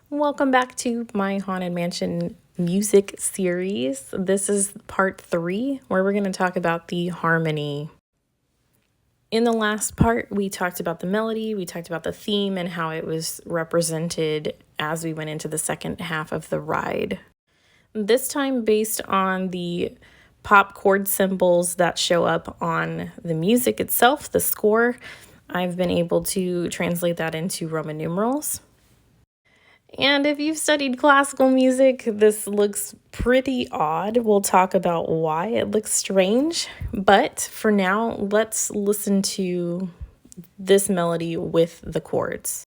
Welcome back to my Haunted Mansion music series. This is part 3, where we're going to talk about the harmony. In the last part, we talked about the melody, we talked about the theme, and how it was represented as we went into the second half of the ride. This time, based on the pop chord symbols that show up on the music itself, the score, I've been able to translate that into Roman numerals. And if you've studied classical music, this looks pretty odd. We'll talk about why it looks strange. But for now, let's listen to this melody with the chords.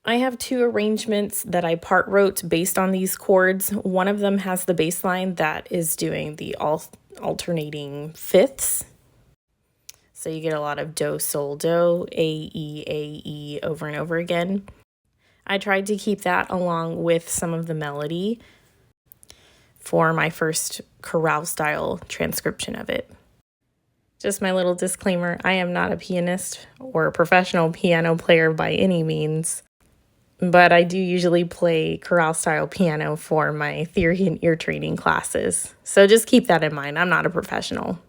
I have 2 arrangements that I part wrote based on these chords. One of them has the bass line that is doing the alternating fifths. So you get a lot of do, sol, do, A, E over and over again. I tried to keep that along with some of the melody for my first chorale style transcription of it. Just my little disclaimer, I am not a pianist or a professional piano player by any means, but I do usually play chorale style piano for my theory and ear training classes. So just keep that in mind. I'm not a professional.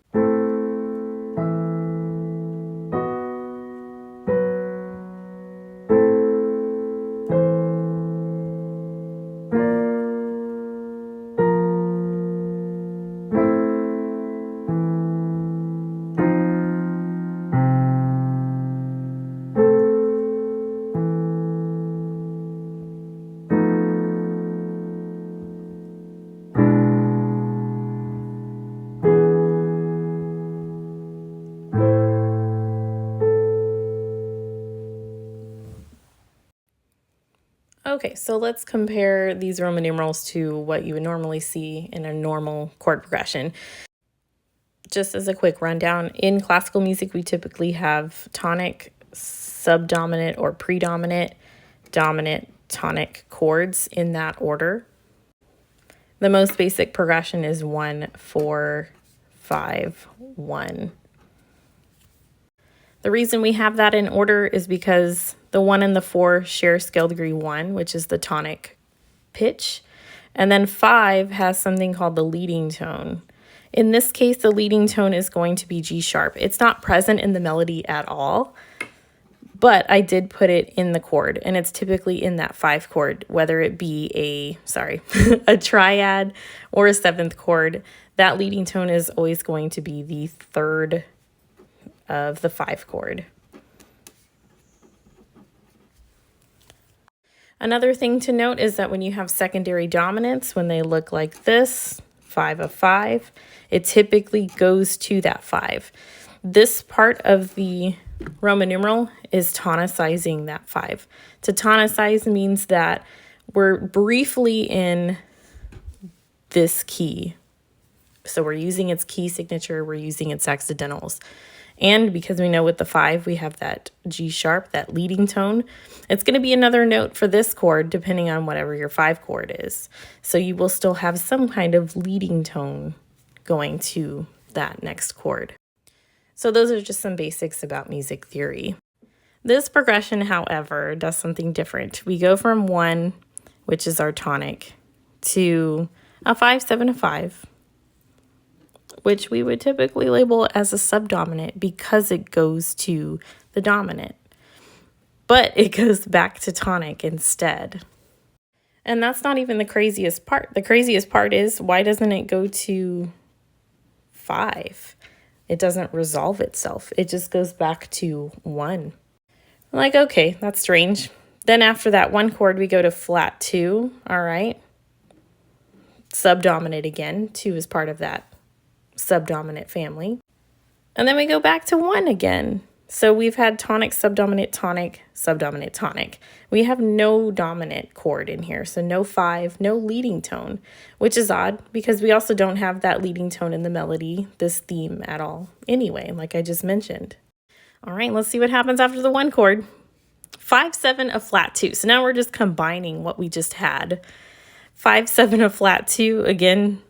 Okay, so let's compare these Roman numerals to what you would normally see in a normal chord progression. Just as a quick rundown, in classical music, we typically have tonic, subdominant, or predominant, dominant, tonic chords in that order. The most basic progression is 1, 4, 5, 1. The reason we have that in order is because the 1 and the 4 share scale degree 1, which is the tonic pitch. And then 5 has something called the leading tone. In this case, the leading tone is going to be G sharp. It's not present in the melody at all, but I did put it in the chord, and it's typically in that 5 chord, whether it be a triad or a 7th chord. That leading tone is always going to be the 3rd of the 5 chord. Another thing to note is that when you have secondary dominants, when they look like this, 5 of 5, it typically goes to that 5. This part of the Roman numeral is tonicizing that 5. To tonicize means that we're briefly in this key. So we're using its key signature, we're using its accidentals. And because we know with the 5, we have that G sharp, that leading tone, it's going to be another note for this chord depending on whatever your 5 chord is. So you will still have some kind of leading tone going to that next chord. So those are just some basics about music theory. This progression, however, does something different. We go from 1, which is our tonic, to a 5, 7, a 5. Which we would typically label as a subdominant because it goes to the dominant. But it goes back to tonic instead. And that's not even the craziest part. The craziest part is, why doesn't it go to 5? It doesn't resolve itself. It just goes back to 1. I'm like, okay, that's strange. Then after that 1 chord, we go to flat 2, all right? Subdominant again. 2 is part of that subdominant family. And then we go back to 1 again. So we've had tonic, subdominant, tonic, subdominant, tonic. We have no dominant chord in here. So no 5, no leading tone, which is odd because we also don't have that leading tone in the melody, this theme at all anyway, like I just mentioned. All right, let's see what happens after the 1 chord. 5, 7, a flat 2. So now we're just combining what we just had. 5, 7, a flat 2. Again,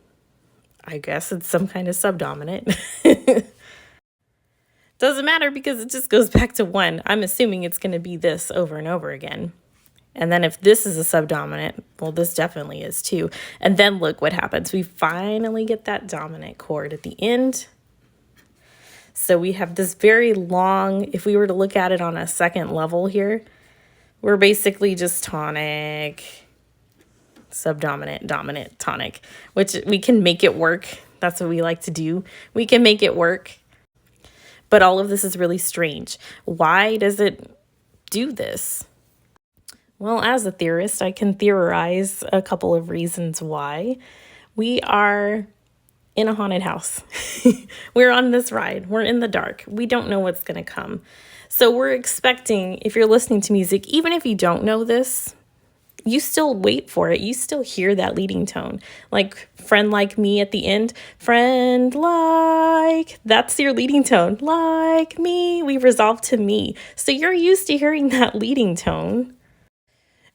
I guess it's some kind of subdominant. Doesn't matter because it just goes back to 1. I'm assuming it's going to be this over and over again. And then if this is a subdominant, well, this definitely is too. And then look what happens. We finally get that dominant chord at the end. So we have this very long, if we were to look at it on a second level here, we're basically just tonic, subdominant, dominant, tonic, which we can make it work. That's what we like to do. We can make it work. But all of this is really strange. Why does it do this? Well, as a theorist, I can theorize a couple of reasons why. We are in a haunted house. We're on this ride. We're in the dark. We don't know what's going to come. So we're expecting, if you're listening to music, even if you don't know this, you still wait for it. You still hear that leading tone. Like Friend Like Me at the end. Friend like, that's your leading tone. Like me, we resolve to me. So you're used to hearing that leading tone.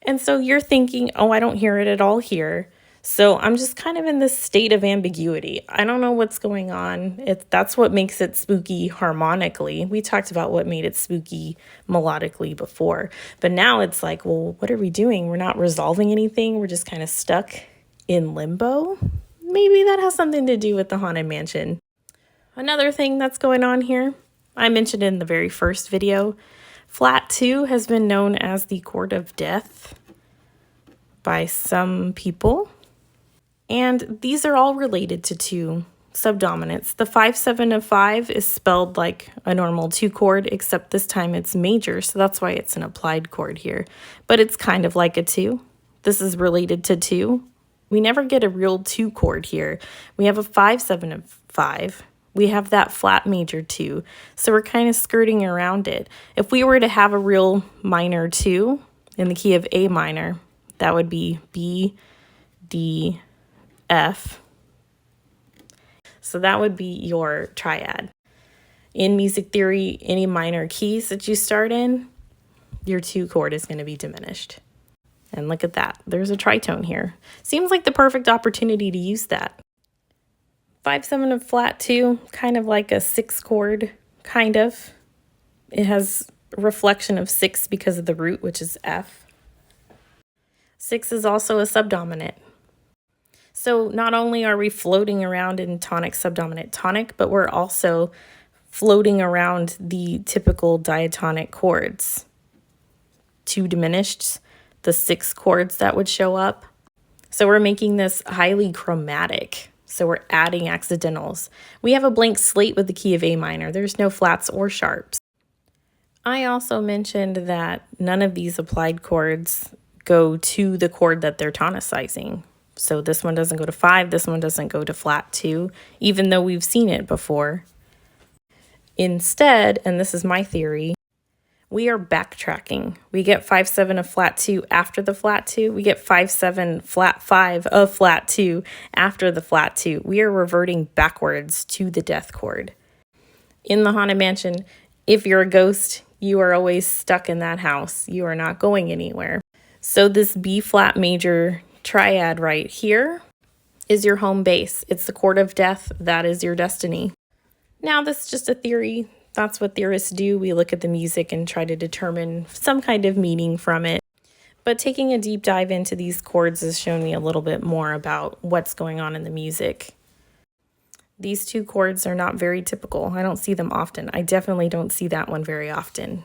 And so you're thinking, oh, I don't hear it at all here. So I'm just kind of in this state of ambiguity. I don't know what's going on. That's what makes it spooky harmonically. We talked about what made it spooky melodically before. But now it's like, well, what are we doing? We're not resolving anything. We're just kind of stuck in limbo. Maybe that has something to do with the Haunted Mansion. Another thing that's going on here, I mentioned in the very first video, flat 2 has been known as the chord of death by some people. And these are all related to 2 subdominants. The 5-7 of 5 is spelled like a normal 2 chord, except this time it's major, so that's why it's an applied chord here. But it's kind of like a 2. This is related to 2. We never get a real 2 chord here. We have a 5-7 of 5. We have that flat major 2, so we're kind of skirting around it. If we were to have a real minor 2 in the key of A minor, that would be B, D, F. So that would be your triad. In music theory, any minor keys that you start in, your 2 chord is going to be diminished. And look at that. There's a tritone here. Seems like the perfect opportunity to use that. 5-7 of flat 2, kind of like a 6 chord, kind of. It has a reflection of 6 because of the root, which is F. 6 is also a subdominant. So not only are we floating around in tonic, subdominant, tonic, but we're also floating around the typical diatonic chords. 2 diminished, the 6 chords that would show up. So we're making this highly chromatic. So we're adding accidentals. We have a blank slate with the key of A minor. There's no flats or sharps. I also mentioned that none of these applied chords go to the chord that they're tonicizing. So this one doesn't go to 5, this one doesn't go to flat 2, even though we've seen it before. Instead, and this is my theory, we are backtracking. We get 5-7 of flat 2 after the flat 2. We get 5-7 flat 5 of flat 2 after the flat 2. We are reverting backwards to the death chord. In the Haunted Mansion, if you're a ghost, you are always stuck in that house. You are not going anywhere. So this B flat major triad right here is your home base. It's the chord of death. That is your destiny. Now, this is just a theory. That's what theorists do. We look at the music and try to determine some kind of meaning from it. But taking a deep dive into these chords has shown me a little bit more about what's going on in the music. These 2 chords are not very typical. I don't see them often. I definitely don't see that one very often.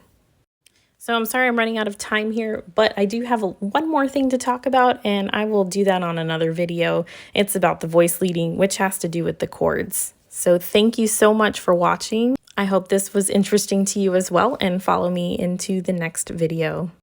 So I'm sorry I'm running out of time here, but I do have one more thing to talk about, and I will do that on another video. It's about the voice leading, which has to do with the chords. So thank you so much for watching. I hope this was interesting to you as well, and follow me into the next video.